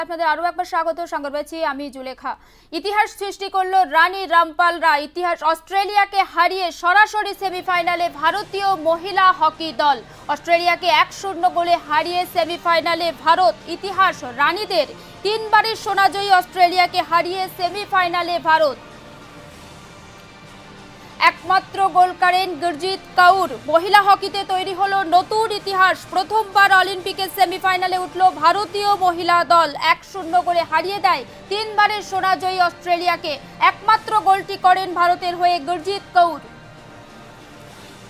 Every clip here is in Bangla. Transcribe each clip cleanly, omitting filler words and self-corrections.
আপনাদের আরো একবার স্বাগত। সঙ্গে রয়েছি আমি জুলেখা। ইতিহাস সৃষ্টি করলো রানী রামপালরা। ইতিহাস অস্ট্রেলিয়াকে হারিয়ে সরাসরি সেমিফাইনালে ভারতীয় মহিলা হকি দল। অস্ট্রেলিয়াকে 1-0 গোলে হারিয়ে সেমিফাইনালে ভারত। ইতিহাস রানীদের তিনবারের সোনাজয়ী অস্ট্রেলিয়াকে হারিয়ে সেমিফাইনালে ভারত। একমাত্র গোল করেন গুরজিৎ কাউর। মহিলা হকিতে তৈরি হলো নতুন ইতিহাস। প্রথমবার অলিম্পিকের সেমিফাইনালে উঠল ভারতীয় মহিলা দল। 1-0 গোলে হারিয়ে দেয় তিনবারের সোনাজয়ী অস্ট্রেলিয়াকে। একমাত্র গোলটি করেন ভারতের হয়ে গুরজিৎ কাউর।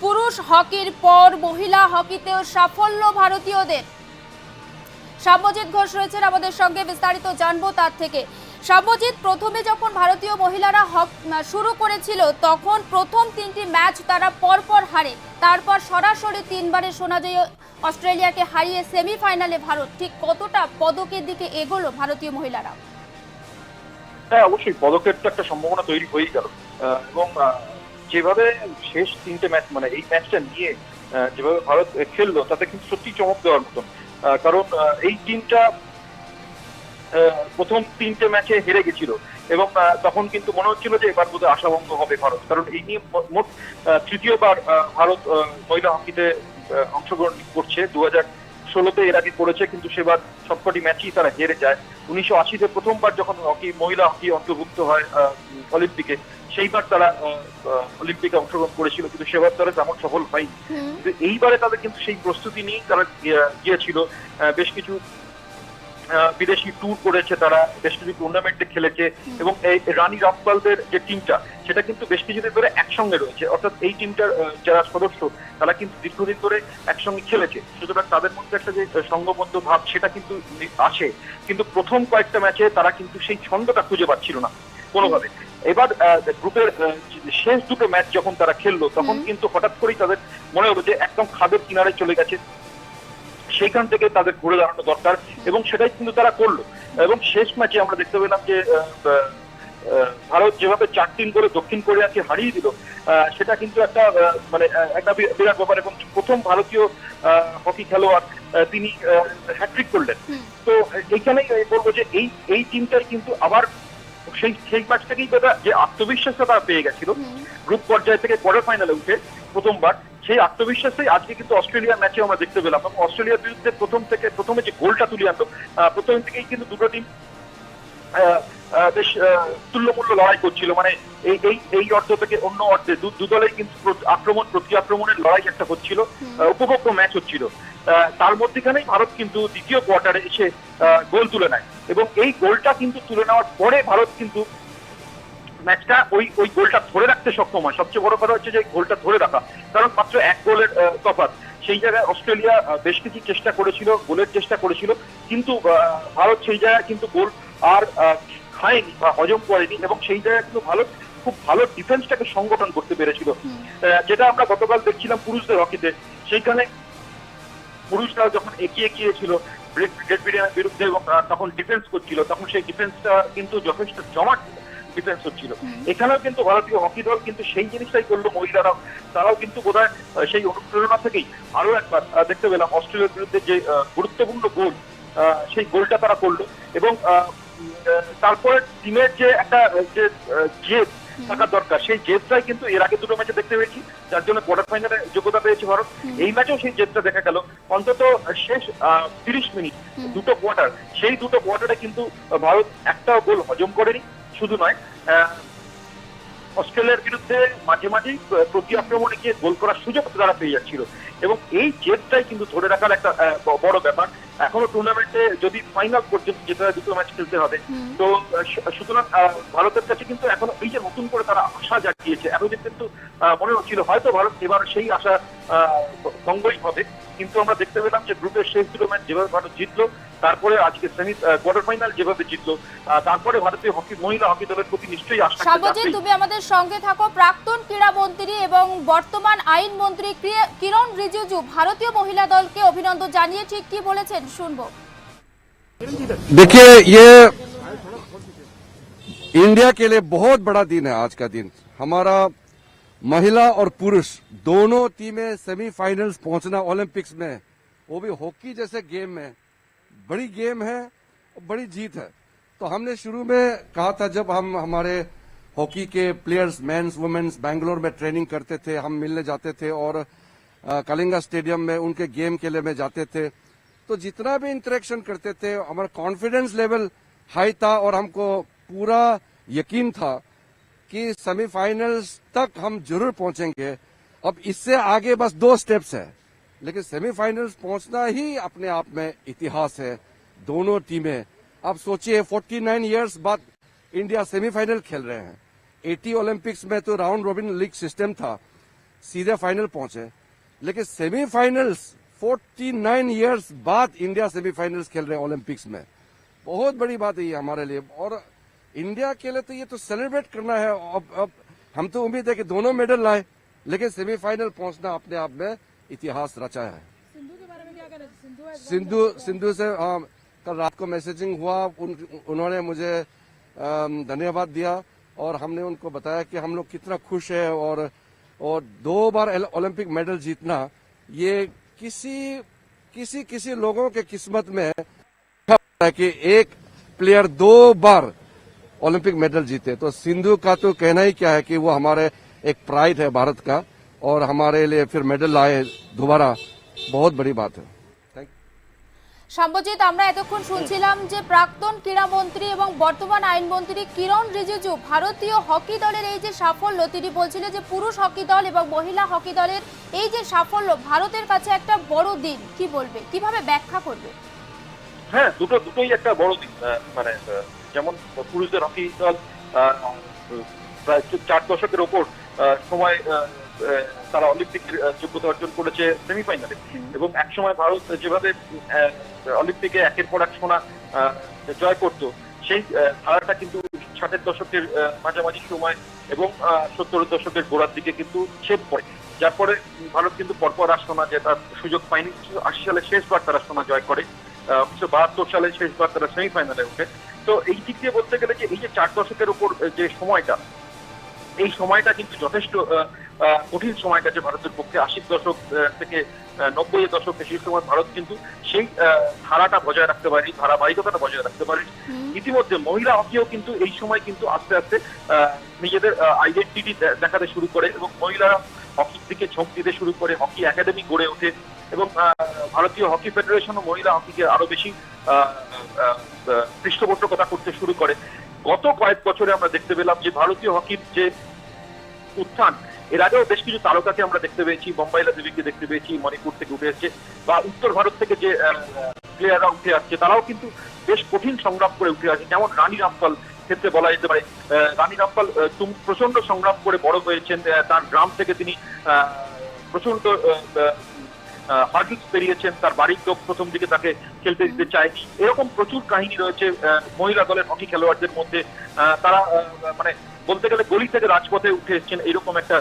পুরুষ হকির পর মহিলা হকিতেও সাফল্য ভারতীয়দের। সাম্যজিৎ ঘোষ রয়েছেন আমাদের সঙ্গে, বিস্তারিত জানবো তার থেকে। সাম্যজিৎ, প্রথমে যখন ভারতীয় মহিলারা শুরু করেছিল তখন প্রথম 3টি ম্যাচ তারা পরপর হারে, তারপর সরাসরি তিনবারের সোনাজয়ী অস্ট্রেলিয়াকে হারিয়ে সেমিফাইনালে ভারত। ঠিক কতটা পদকের দিকে এগোলো ভারতীয় মহিলারা? হ্যাঁ, অবশ্যই পদকের তো একটা সম্ভাবনা তৈরি হয়েই গেল। এবং যেভাবে শেষ 3টে ম্যাচ, মানে এই ম্যাচটা নিয়ে যেভাবে ভারত খেললো তাতে কিন্তু সত্যি চমক দেওয়ার মতন। কারণ এই টিমটা প্রথম 3টে ম্যাচে হেরে গেছিল এবং তখন কিন্তু মনে হচ্ছিল যে এবার বোধহয় আশাভঙ্গ হবে ভারত। কারণ এই নিয়ে মোট তৃতীয়বার ভারত মহিলা হকিতে অংশগ্রহণ করছে। 2016-তে এর আগে করেছে, কিন্তু সেবার সবকটি ম্যাচই তারা হেরে যায়। 1980-তে প্রথমবার যখন মহিলা হকি অন্তর্ভুক্ত হয় অলিম্পিকে, সেইবার তারা অলিম্পিকে অংশগ্রহণ করেছিল, কিন্তু সেবার তারা তেমন সফল হয়নি। কিন্তু এইবারে তাদের কিন্তু সেই প্রস্তুতি নিয়েই তারা গিয়েছিল। বেশ কিছু বিদেশি ট্যুর করেছে, তারা বেশ কিছু টুর্নামেন্টে খেলেছে এবং এই রানী রামপালদের যে টিমটা, সেটা কিন্তু বেশ কিছুদিন ধরে একসঙ্গে রয়েছে। অর্থাৎ এই টিমটার যারা সদস্য তারা কিন্তু দীর্ঘদিন ধরে একসঙ্গে খেলেছে, সুতরাং তাদের মধ্যে একটা যে সংঘবদ্ধ ভাব সেটা কিন্তু আসে। কিন্তু প্রথম কয়েকটা ম্যাচে তারা কিন্তু সেই ছন্দটা খুঁজে পাচ্ছিল না কোনোভাবে। এবার গ্রুপের শেষ দুটো ম্যাচ যখন তারা খেললো তখন কিন্তু হঠাৎ করেই তাদের মনে হলো যে একদম খাদের কিনারে চলে গেছে, সেইখান থেকে তাদের ঘুরে দাঁড়ানো দরকার এবং সেটাই কিন্তু তারা করলো। এবং শেষ ম্যাচে আমরা দেখতে পেলাম যে ভারত যেভাবে 4-3 করে দক্ষিণ কোরিয়াকে হারিয়ে দিল, সেটা কিন্তু একটা মানে একটা বিরাট ব্যাপার। এবং প্রথম ভারতীয় হকি খেলোয়াড় তিনি হ্যাট্রিক করলেন। তো এইখানেই বলবো যে এই টিমটাই কিন্তু আবার সেই ম্যাচ থেকেই যে আত্মবিশ্বাসটা তারা পেয়ে গেছিল গ্রুপ পর্যায় থেকে কোয়ার্টার ফাইনালে উঠে প্রথমবার, সেই আত্মবিশ্বাসেই আজকে কিন্তু অস্ট্রেলিয়ার ম্যাচে আমরা দেখতে পেলাম। এবং অস্ট্রেলিয়ার বিরুদ্ধে প্রথমে যে গোলটা তুলে আনলো, প্রথম থেকেই কিন্তু দুটো টিম বেশ তুল্যমূল্য লড়াই করছিল। মানে এই অর্ধ থেকে অন্য অর্ধে দু দলেই কিন্তু আক্রমণ প্রতি আক্রমণের লড়াই একটা হচ্ছিল, উপভোগ্য ম্যাচ হচ্ছিল। তার মধ্যেখানেই ভারত কিন্তু দ্বিতীয় কোয়ার্টারে এসে গোল তুলে নেয় এবং এই গোলটা কিন্তু তুলে নেওয়ার পরে ভারত কিন্তু ম্যাচটা ওই গোলটা ধরে রাখতে সক্ষম হয়। সবচেয়ে বড় কথা হচ্ছে যে গোলটা ধরে রাখা, কারণ মাত্র 1 গোলের তফাৎ। সেই জায়গায় অস্ট্রেলিয়া বেশ কিছু চেষ্টা করেছিল, গোলের চেষ্টা করেছিল, কিন্তু ভারত সেই জায়গায় কিন্তু গোল আর খায়নি বা হজম করেনি এবং সেই জায়গায় কিন্তু ভারত খুব ভালো ডিফেন্সটাকে সংগঠন করতে পেরেছিল, যেটা আমরা গতকাল দেখছিলাম পুরুষদের হকিতে। সেইখানে পুরুষরা যখন এগিয়ে গিয়েছিল গ্রেট ব্রিটেনের বিরুদ্ধে এবং তখন ডিফেন্স করছিল, তখন সেই ডিফেন্সটা কিন্তু যথেষ্ট জমাট ডিফেন্স হচ্ছিল। এখানেও কিন্তু ভারতীয় হকি দল কিন্তু সেই জিনিসটাই করলো মহিলারাও। তারাও কিন্তু বোধহয় সেই অনুপ্রেরণা থেকেই আরো একবার দেখতে পেলাম অস্ট্রেলিয়ার বিরুদ্ধে যে গুরুত্বপূর্ণ গোল, সেই গোলটা তারা করলো। এবং তারপরে টিমের যে একটা যে জেদ থাকার দরকার, সেই জেদটাই কিন্তু এর আগে দুটো ম্যাচে দেখতে পেয়েছি, যার জন্য কোয়ার্টার ফাইনালে যোগ্যতা পেয়েছে ভারত। এই ম্যাচেও সেই জেদটা দেখা গেল। অন্তত শেষ 30 মিনিট দুটো কোয়ার্টার, সেই দুটো কোয়ার্টারে কিন্তু ভারত একটাও গোল হজম করেনি। শুধু নয়, অস্ট্রেলিয়ার বিরুদ্ধে মাঝে মাঝেই প্রতি আক্রমণে গিয়ে গোল করার সুযোগ তারা পেয়ে যাচ্ছিল এবং এই জেদটাই কিন্তু ধরে রাখার একটা বড় ব্যাপার। এখনো টুর্নামেন্টে যদি ফাইনাল পর্যন্ত যেতে হয়, দুটো ম্যাচ খেলতে হবে। তো সুতরাং ভারতের কাছে কিন্তু এখনো এই যে নতুন করে তারা আশা জাগিয়েছে, এতদিন কিন্তু মনে হচ্ছিল হয়তো ভারত এবার সেই আশা ভঙ্গই হবে, কিন্তু আমরা দেখতে পেলাম যে গ্রুপের শেষ দুটো ম্যাচ যেভাবে ভারত জিতলো, তারপরে আজকে সেমি কোয়ার্টার ফাইনাল যেভাবে জিতলো, তারপরে ভারতীয় মহিলা হকি দলের প্রতি নিশ্চয়ই আশা। সাম্যজিৎ, তুমি আমাদের সঙ্গে থাকো। প্রাক্তন ক্রীড়া মন্ত্রী এবং বর্তমান আইন মন্ত্রী কিরণ রিজিজু ভারতীয় মহিলা দলকে অভিনন্দন জানিয়ে ঠিক কি বলেছেন শুনবো। देखिए, ये इंडिया के लिए बहुत बड़ा दिन है। आज का दिन हमारा महिला और पुरुष दोनों टीमें सेमीफाइनल्स पहुंचना ओलंपिक्स में, वो भी हॉकी जैसे गेम में, बड़ी गेम है बड़ी जीत है। तो हमने शुरू में कहा था, जब हम हमारे हॉकी के प्लेयर्स मेंस वुमेन्स बैंगलोर में ट्रेनिंग करते थे, हम मिलने जाते थे और कलिंगा स्टेडियम में उनके गेम के लिए में जाते थे, तो जितना भी इंटरेक्शन करते थे हमारा कॉन्फिडेंस लेवल हाई था और हमको पूरा यकीन था कि सेमीफाइनल्स तक हम जरूर पहुंचेंगे। अब इससे आगे बस 2 स्टेप्स है, लेकिन सेमीफाइनल्स पहुंचना ही अपने आप में इतिहास है। दोनों टीमें, अब सोचिए 49 इयर्स बाद इंडिया सेमीफाइनल खेल रहे हैं। 80 ओलंपिक्स में तो राउंड रोबिन लीग सिस्टम था, सीधे फाइनल पहुंचे, लेकिन सेमीफाइनल्स 49 इयर्स बाद इंडिया सेमीफाइनल्स खेल रहे हैं ओलंपिक्स में। बहुत बड़ी बात है ये हमारे लिए, और इंडिया के लिए तो ये तो सेलिब्रेट करना है। अब हम तो उम्मीद है कि दोनों मेडल लाए, लेकिन सेमीफाइनल पहुंचना अपने आप में इतिहास रचा है। सिंधु के बारे में क्या कहना है? सिंधु से कल रात को मैसेजिंग हुआ, उन्होंने मुझे धन्यवाद दिया और हमने उनको बताया कि हम लोग कितना खुश है, और 2 बार ओलंपिक मेडल जीतना ये किसी लोगों के किस्मत में है कि एक प्लेयर 2 बार ओलंपिक मेडल जीते। तो सिंधु का तो कहना ही क्या है कि वो हमारे एक प्राइड है भारत का, और हमारे लिए फिर मेडल लाए दोबारा, बहुत बड़ी बात है। সাম্যজিৎ, আমরা এতক্ষণ শুনছিলাম যে প্রাক্তন ক্রীড়ামন্ত্রী এবং বর্তমান আইনমন্ত্রী কিরণ রিজিজু ভারতীয় হকি দলের এই যে সাফল্য, তিনি বলছিলেন যে পুরুষ হকি দল এবং মহিলা হকি দলের এই যে সাফল্য ভারতের কাছে একটা বড় দিন। কি বলবে, কিভাবে ব্যাখ্যা করবে? হ্যাঁ, দুটোই একটা বড় দিন। মানে যেমন পুরুষদের হকি দল প্রায় 4 দশকের ওপর সময় তারা অলিম্পিক যোগ্যতা অর্জন করেছে সেমিফাইনালে, এবং একসময় ভারত যেভাবে অলিম্পিকে একের পর এক সোনা জয় করত, সেই ধারাটা কিন্তু 60-এর দশকের মাঝামাঝি সময় এবং 70-এর দশকের গোড়ার দিকে কিন্তু ছেদ পড়ে, যার পরে ভারত কিন্তু পরপর আর সোনা জেতার সুযোগ পায়নি। 80 সালে শেষবার তারা সোনা জয় করে, 1972 সালে শেষবার তারা সেমিফাইনালে ওঠে। তো এই দিক দিয়ে বলতে গেলে যে এই যে 4 দশকের উপর যে সময়টা, এই সময়টা কিন্তু যথেষ্ট কঠিন সময় গেছে ভারতের পক্ষে। 80 দশক থেকে 90-এর দশকে সেই সময় ভারত কিন্তু সেই ধারাটা বজায় রাখতে পারেনি, ধারাবাহিকতাটা বজায় রাখতে পারেনি। ইতিমধ্যে মহিলা হকিও কিন্তু এই সময় কিন্তু আস্তে আস্তে নিজেদের আইডেন্টিটি দেখাতে শুরু করে এবং মহিলারা হকির দিকে ঝোঁক দিতে শুরু করে, হকি একাডেমি গড়ে ওঠে এবং ভারতীয় হকি ফেডারেশনও মহিলা হকিকে আরো বেশি পৃষ্ঠপোষকতা করতে শুরু করে। গত কয়েক বছরে আমরা দেখতে পেলাম যে ভারতীয় হকির যে উত্থান, এর আগেও বেশ কিছু তারকাকে আমরা দেখতে পেয়েছি, বোম্বাইলা দেবীকে দেখতে পেয়েছি, মণিপুর থেকে উঠে এসছে, বা উত্তর ভারত থেকে যে প্লেয়াররা উঠে আসছে তারাও কিন্তু বেশ কঠিন সংগ্রাম করে উঠে আসছে। যেমন রানী রামপাল ক্ষেত্রে বলা যেতে পারে, রানী রামপাল প্রচন্ড সংগ্রাম করে বড় হয়েছেন। তার গ্রাম থেকে তিনি প্রচন্ড হার্ডলস পেরিয়েছেন, তার বাড়ির লোক প্রথম দিকে তাকে খেলতে দিতে চায়নি। এরকম প্রচুর কাহিনী রয়েছে মহিলা দলের হকি খেলোয়াড়দের মধ্যে। তারা মানে বলতে গেলে গলি থেকে রাজপথে উঠে এসেছেন এরকম একটা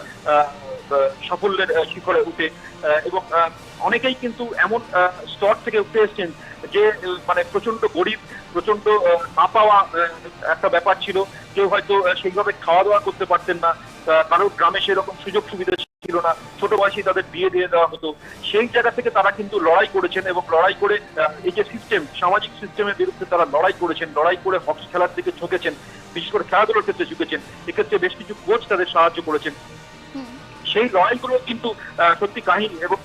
সাফল্যের শিখরে উঠে, এবং অনেকেই কিন্তু এমন স্তর থেকে উঠে এসেছেন যে মানে প্রচন্ড গরিব, প্রচন্ড না পাওয়া একটা ব্যাপার ছিল। কেউ হয়তো সেইভাবে খাওয়া দাওয়া করতে পারতেন না, কারোর গ্রামে সেরকম সুযোগ সুবিধা ছিল না, ছোট বয়সে তাদের বিয়ে দিয়ে দেওয়া হতো। সেই জায়গা থেকে তারা কিন্তু লড়াই করেছেন এবং লড়াই করে এই যে সিস্টেম, সামাজিক সিস্টেমের বিরুদ্ধে তারা লড়াই করেছেন, লড়াই করে হকি খেলার দিকে ঝুঁকেছেন, বিশেষ করে খেলাধুলোর ক্ষেত্রে ঝুঁকেছেন। এক্ষেত্রে বেশ কিছু কোচ তাদের সাহায্য করেছেন। সেই লড়াইগুলো কিন্তু সত্যি কাহিনী, এবং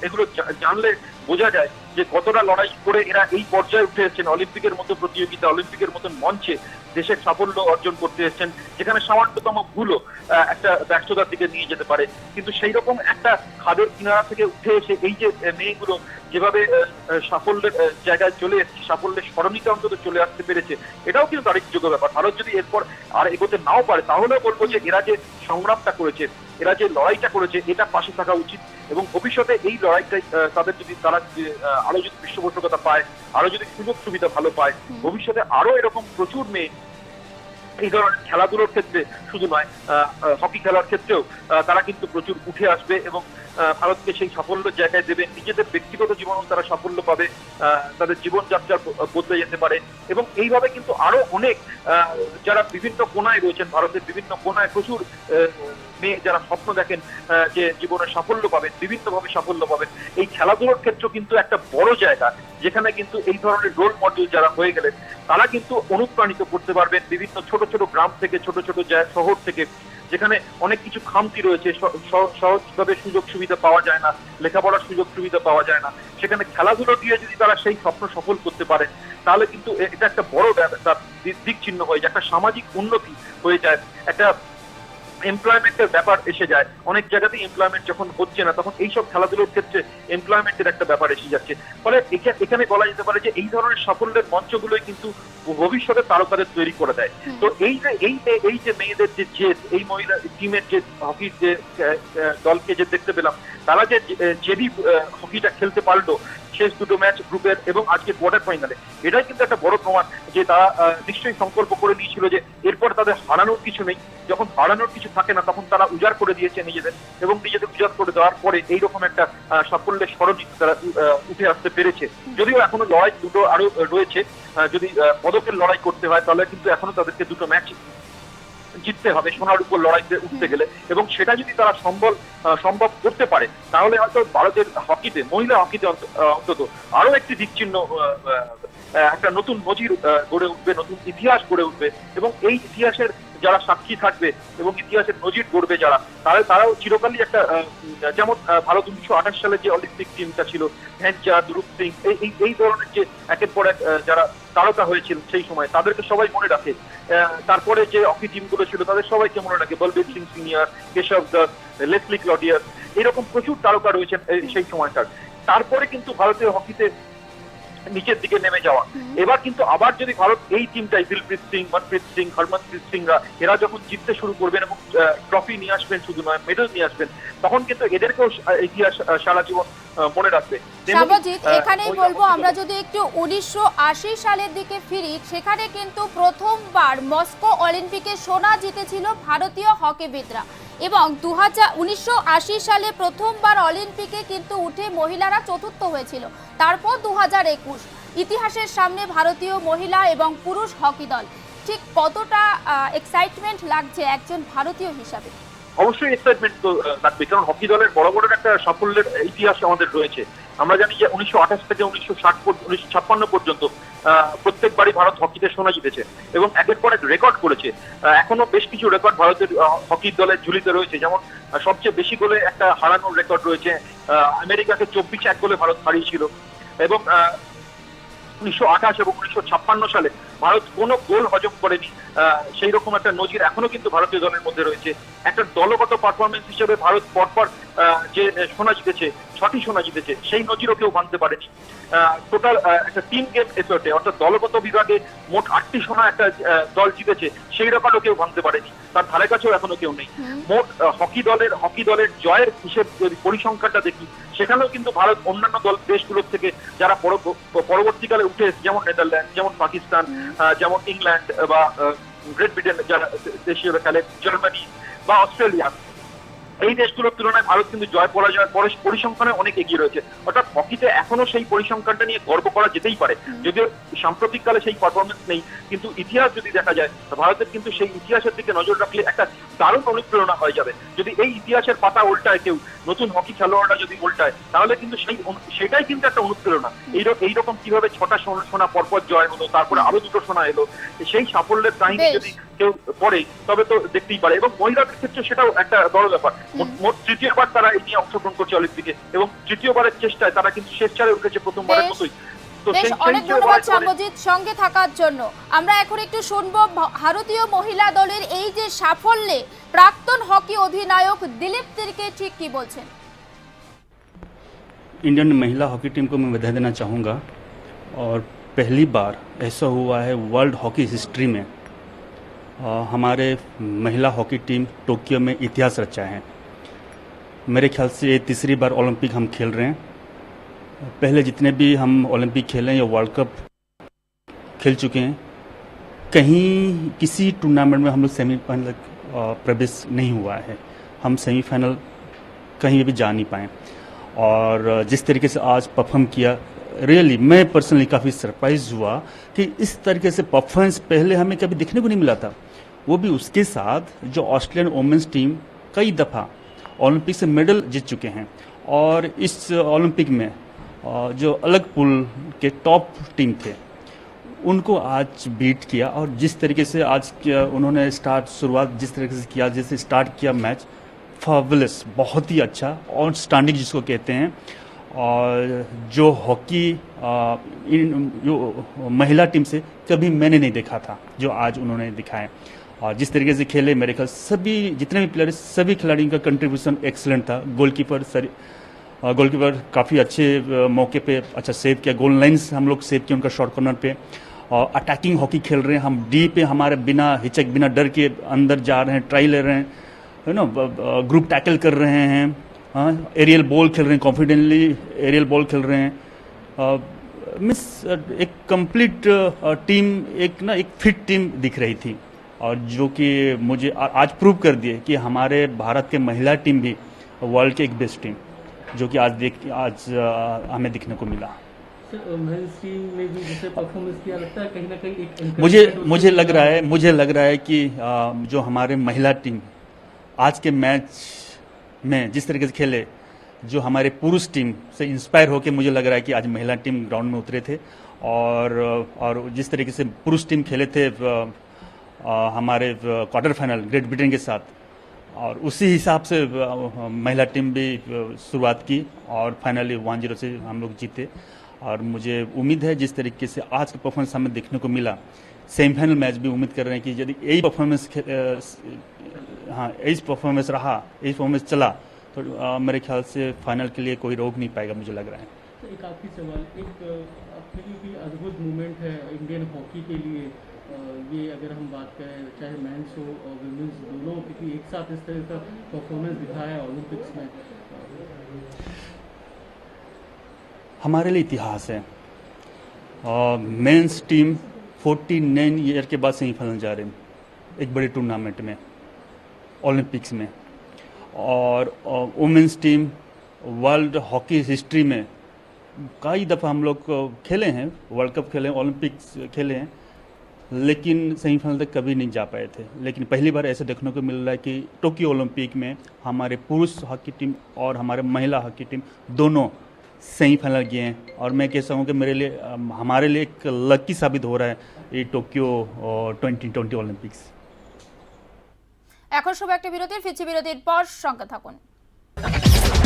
এগুলো জানলে বোঝা যায় যে কতটা লড়াই করে এরা এই পর্যায়ে উঠে এসেছেন, অলিম্পিকের মতো প্রতিযোগিতা, অলিম্পিকের মতন মঞ্চে দেশের সাফল্য অর্জন করতে এসেছেন, যেখানে সামান্যতম ভুলও একটা ব্যর্থতার দিকে নিয়ে যেতে পারে। কিন্তু সেই রকম একটা খাদের কিনারা থেকে উঠে এসে এই যে মেয়েগুলো যেভাবে সাফল্যের জায়গায় চলে এসেছে, সাফল্যের স্মরণিতে অন্তত চলে আসতে পেরেছে, এটাও কিন্তু তারিখযোগ্য ব্যাপার। ভারত যদি এরপর আর এগোতে নাও পারে, তাহলেও বলবো যে এরা যে সংগ্রামটা করেছে, এরা যে লড়াইটা করেছে, এটা পাশে থাকা উচিত। এবং ভবিষ্যতে এই লড়াইটাই তাদের যদি তারা আরো যদি পৃষ্ঠপোষকতা পায়, আরো যদি সুযোগ সুবিধা ভালো পায়, ভবিষ্যতে আরো এরকম প্রচুর মেয়ে এই ধরনের খেলাধুলোর ক্ষেত্রে শুধু নয়, হকি খেলার ক্ষেত্রেও তারা কিন্তু প্রচুর উঠে আসবে এবং ভারতকে সেই সাফল্যের জায়গায় দেবে, নিজেদের ব্যক্তিগত জীবনেও তারা সাফল্য পাবে, তাদের জীবনযাত্রা বদলে যেতে পারে। এবং এইভাবে কিন্তু আরো অনেক যারা বিভিন্ন কোনায় রয়েছেন, ভারতের বিভিন্ন কোনায় প্রচুর মেয়ে যারা স্বপ্ন দেখেন যে জীবনে সাফল্য পাবেন, বিভিন্নভাবে সাফল্য পাবেন, এই খেলাধুলার ক্ষেত্র কিন্তু একটা বড় জায়গা যেখানে কিন্তু এই ধরনের রোল মডেল যারা হয়ে গেলেন তারা কিন্তু অনুপ্রাণিত করতে পারবেন বিভিন্ন ছোট ছোট গ্রাম থেকে, ছোট ছোট শহর থেকে, যেখানে অনেক কিছু খামতি রয়েছে, সহজভাবে সুযোগ সুবিধা পাওয়া যায় না, লেখাপড়ার সুযোগ সুবিধা পাওয়া যায় না, সেখানে খেলাধুলো দিয়ে যদি তারা সেই স্বপ্ন সফল করতে পারে তাহলে কিন্তু এটা একটা বড় দিক চিহ্ন হয়ে যায়, একটা সামাজিক উন্নতি হয়ে যায়, একটা এমপ্লয়মেন্টের ব্যাপার এসে যায়। অনেক জায়গাতেই এমপ্লয়মেন্ট যখন হচ্ছে না তখন এইসব খেলাধুলোর ক্ষেত্রে এমপ্লয়মেন্টের একটা ব্যাপার এসে যাচ্ছে। ফলে এখানে বলা যেতে পারে যে এই ধরনের সাফল্যের মঞ্চগুলোই কিন্তু ভবিষ্যতে তারকাদের তৈরি করে দেয়। তো এই যে মেয়েদের যে জেদ, এই মহিলা টিমের যে হকির যে দলকে যে দেখতে পেলাম, তারা যে জেদি হকিটা খেলতে পারলো শেষ দুটো ম্যাচ গ্রুপের এবং আজকে কোয়ার্টার ফাইনালে, এটাই কিন্তু একটা বড় প্রমাণ যে তারা নিশ্চয়ই সংকল্প করে নিয়েছিল যে এরপর তাদের হারানোর কিছু নেই। যখন হারানোর কিছু থাকে না তখন তারা উজাড় করে দিয়েছে নিজেদের, এবং নিজেদের উজাড় করে দেওয়ার পরে এইরকম একটা সাফল্যের স্বরচিত তারা উঠে আসতে পেরেছে। যদিও এখনো লড়াই দুটো আরো রয়েছে, যদি পদকের লড়াই করতে হয় তাহলে কিন্তু এখনো তাদেরকে দুটো ম্যাচ জিততে হবে সোনার উপর লড়াইতে উঠতে গেলে, এবং সেটা যদি তারা সম্ভব করতে পারে তাহলে হয়তো ভারতের হকিতে, মহিলা হকিতে অন্তত আরো একটি দিকচিহ্ন, একটা নতুন নজির গড়ে উঠবে, নতুন ইতিহাস গড়ে উঠবে, এবং এই ইতিহাসের যারা সাক্ষী থাকবে এবং ইতিহাসের নজির গড়বে যারা, তারাও চিরকালই একটা, যেমন ভারত 1928 সালে যে অলিম্পিক টিমটা ছিল, ধ্যানচাঁদ, রূপ সিং, এই ধরনের যে একের পর এক যারা তারকা হয়েছিল সেই সময়, তাদেরকে সবাই মনে রাখে। তারপরে যে হকি টিমগুলো ছিল তাদের সবাইকে মনে রাখে, বলবীর সিং সিনিয়র, কেশব দত্ত, লেসলি ক্লডিয়ার, এরকম প্রচুর তারকা রয়েছেন সেই সময়কার। তারপরে কিন্তু ভারতীয় হকিতে নিচের দিকে নেমে যাওয়া। এবার কিন্তু আবার যদি ভারত এই টিমটাই, দিলপ্রীত সিং, মনপ্রীত সিং, হরমনপ্রীত সিংরা, এরা যখন জিততে শুরু করবেন এবং ট্রফি নিয়ে আসবেন, শুধু নয় মেডেল নিয়ে আসবেন, তখন কিন্তু এদেরকেও ইতিহাস সারা জীবন মনে রাখবে। সাবজিৎ, এখানেই বলবো আমরা যদি একটু 1980 সালের দিকে ফিরি, সেখানে কিন্তু প্রথমবার মস্কো অলিম্পিকে সোনা জিতেছিল ভারতীয় হকিবিদরা, এবং 1980 সালে প্রথমবার অলিম্পিকে কিন্তু উঠে মহিলারা চতুর্থ হয়েছিল। তারপর 2021 ইতিহাসের সামনে ভারতীয় মহিলা এবং পুরুষ হকি দল, ঠিক কতটা এক্সাইটমেন্ট লাগছে একজন ভারতীয় হিসাবে? অবশ্যই এক্সাইটমেন্ট তো লাগবে, কারণ হকি দলের বড় বড় একটা সাফল্যের ইতিহাস আমাদের রয়েছে। আমরা জানি যে 1928 থেকে 1956 পর্যন্ত প্রত্যেকবারই ভারত হকিতে সোনা জিতেছে এবং একের পর এক রেকর্ড করেছে। এখনো বেশ কিছু রেকর্ড ভারতের হকি দলের ঝুলিতে রয়েছে, যেমন সবচেয়ে বেশি গোলে একটা হারানোর রেকর্ড রয়েছে, আমেরিকাকে 24-1 গোলে ভারত হারিয়েছিল, এবং 1928 এবং 1956 সালে ভারত কোনো গোল হজম করেনি, সেই রকম একটা নজির এখনো কিন্তু ভারতীয় দলের মধ্যে রয়েছে। একটা দলগত পারফরমেন্স হিসেবে ভারত পরপর যে সোনা জিতেছে, 6টি সোনা জিতেছে, সেই নজিরও কেউ ভাঙতে পারেনি। টোটাল একটা টিম গেম এফোর্টে, অর্থাৎ দলগত বিভাগে মোট 8টি সোনা একটা দল জিতেছে, সেই রেকর্ডও কেউ ভাঙতে পারেনি, তার ধারে কাছেও এখনো কেউ নেই। মোট হকি দলের জয়ের হিসেব যদি পরিসংখ্যানটা দেখি, সেখানেও কিন্তু ভারত অন্যান্য দেশগুলোর থেকে যারা পরবর্তীকালে উঠে এসেছে, যেমন নেদারল্যান্ড, যেমন পাকিস্তান, যেমন ইংল্যান্ড বা গ্রেট ব্রিটেন যারা দেশীয় খেলে, জার্মানি বা অস্ট্রেলিয়া, এই দেশগুলোর তুলনায় ভারত কিন্তু জয় পরাজয়ের পরিসংখ্যানে অনেক এগিয়ে রয়েছে। অর্থাৎ হকিতে এখনো সেই পরিসংখ্যানটা নিয়ে গর্ব করা যেতেই পারে, যদিও সাম্প্রতিককালে সেই পারফরমেন্স নেই, কিন্তু ইতিহাস যদি দেখা যায় ভারতের কিন্তু সেই ইতিহাসের দিকে নজর রাখলে একটা দারুণ অনুপ্রেরণা হয়ে যাবে। যদি এই ইতিহাসের পাতা উল্টায় কেউ, নতুন হকি খেলোয়াড়রা যদি উল্টায়, তাহলে কিন্তু সেটাই কিন্তু একটা অনুপ্রেরণা। এইরকম কিভাবে 6টা সোনা পরপর জয় হলো, তারপরে আরো 2টো সোনা এলো, সেই সাফল্যের কাহিনী যদি কেউ পড়ে তবে তো দেখতেই পারে। এবং মহিলাদের ক্ষেত্রে সেটাও একটা বড় ব্যাপার, মোট 3য়বার তারা এই নিয়ে অংশগ্রহণ করছে অলিম্পিকে, এবং 3য়বারের চেষ্টায় তারা কিন্তু শেষ চারে উঠেছে প্রথমবারের মতোই। বেশ, অনেক ধন্যবাদ সাম্যজিৎ সঙ্গে থাকার জন্য। আমরা এখন একটু শুনবো ভারতীয় মহিলা দলের এই যে সাফল্যে প্রাক্তন হকি অধিনায়ক দিলীপ তির্কি ঠিক কি বলছেন। इंडियन महिला हॉकी टीम को मैं बधाई देना चाहूँगा, और पहली बार ऐसा हुआ है वर्ल्ड हॉकी हिस्ट्री में हमारे महिला हॉकी टीम टोक्यो में इतिहास रचा है। मेरे ख्याल से ये 3री बार ओलंपिक हम खेल रहे हैं। पहले जितने भी हम ओलंपिक खेले या वर्ल्ड कप खेल चुके हैं, कहीं किसी टूर्नामेंट में हम लोग सेमीफाइनल प्रवेश नहीं हुआ है। हम सेमीफाइनल कहीं भी जा नहीं पाए। और जिस तरीके से आज परफॉर्म किया, रियली मैं पर्सनली काफ़ी सरप्राइज हुआ कि इस तरीके से परफॉर्मेंस पहले हमें कभी देखने को नहीं मिला था। वो भी उसके साथ जो ऑस्ट्रेलियन वुमेन्स टीम कई दफ़ा ओलंपिक से मेडल जीत चुके हैं, और इस ओलंपिक में जो अलग पूल के टॉप टीम थे उनको आज बीट किया। और जिस तरीके से आज उन्होंने शुरुआत जिस तरीके से किया, जैसे स्टार्ट किया मैच, फैबुलस, बहुत ही अच्छा, और स्टैंडिंग जिसको कहते हैं। और जो हॉकी जो महिला टीम से कभी मैंने नहीं देखा था जो आज उन्होंने दिखाया। और जिस तरीके से खेले, मेरे ख्याल सभी जितने भी प्लेयर, सभी खिलाड़ियों का कंट्रीब्यूशन एक्सीलेंट था। गोलकीपर काफ़ी अच्छे मौके पे अच्छा सेव किया, गोल लाइन्स हम लोग सेव किया उनका शॉर्ट कॉर्नर पे। और अटैकिंग हॉकी खेल रहे हैं हम, डी पे हमारे बिना हिचक, बिना डर के अंदर जा रहे हैं, ट्राई ले रहे हैं, यू नो, ग्रुप टैकल कर रहे हैं, हाँ, एरियल बॉल खेल रहे हैं, कॉन्फिडेंटली एरियल बॉल खेल रहे हैं। मिस एक कंप्लीट टीम, एक फिट टीम दिख रही थी। और जो कि मुझे आज प्रूव कर दिए कि हमारे भारत के महिला टीम भी वर्ल्ड के एक बेस्ट टीम, जो कि आज हमें दिखने को मिला। मेंस टीम में भी जैसे परफॉर्मेंस किया, लगता है कहीं ना कहीं एक मुझे लग रहा है कि जो हमारे महिला टीम आज के मैच में जिस तरीके से खेले, जो हमारे पुरुष टीम से इंस्पायर होकर मुझे लग रहा है कि आज महिला टीम ग्राउंड में उतरे थे। और जिस तरीके से पुरुष टीम खेले थे हमारे क्वार्टर फाइनल ग्रेट ब्रिटेन के साथ, और उसी हिसाब से महिला टीम भी शुरुआत की और फाइनली 1-0 से हम लोग जीते। और मुझे उम्मीद है जिस तरीके से आज का परफॉर्मेंस हमें देखने को मिला, सेमीफाइनल मैच भी उम्मीद कर रहे हैं कि यदि यही परफॉर्मेंस रहा, यही परफॉर्मेंस चला, तो मेरे ख्याल से फाइनल के लिए कोई रोक नहीं पाएगा, मुझे लग रहा है। तो एक आखिरी सवाल, अपने लिए भी अद्भुत मूवमेंट है इंडियन हॉकी के लिए, ये अगर हम बात करें चाहे मेंस हो और वुमेन्स दोनों, क्योंकि एक साथ इस तरह का परफॉर्मेंस दिखाया ओलंपिक्स में, हमारे लिए इतिहास है। मेंस टीम 49 ईयर के बाद सेमीफाइनल जा रहे हैं एक बड़े टूर्नामेंट में, ओलंपिक्स में। और women's team world hockey history में कई दफ़ा हम लोग खेले हैं, वर्ल्ड कप खेले हैं, ओलंपिक्स खेले हैं, लेकिन सेमीफाइनल तक कभी नहीं जा पाए थे। लेकिन पहली बार ऐसे देखने को मिल रहा है कि टोक्यो ओलंपिक में हमारे पुरुष हॉकी टीम और हमारे महिला हॉकी टीम दोनों सेमीफाइनल गए हैं। और मैं कह सकूँ कि हमारे लिए एक लकी साबित हो रहा है ये टोक्यो 2020 অলিম্পিক্স। এখন সব একটা বিরতির, ফিরছি বিরতির পর, সঙ্গে থাকুন।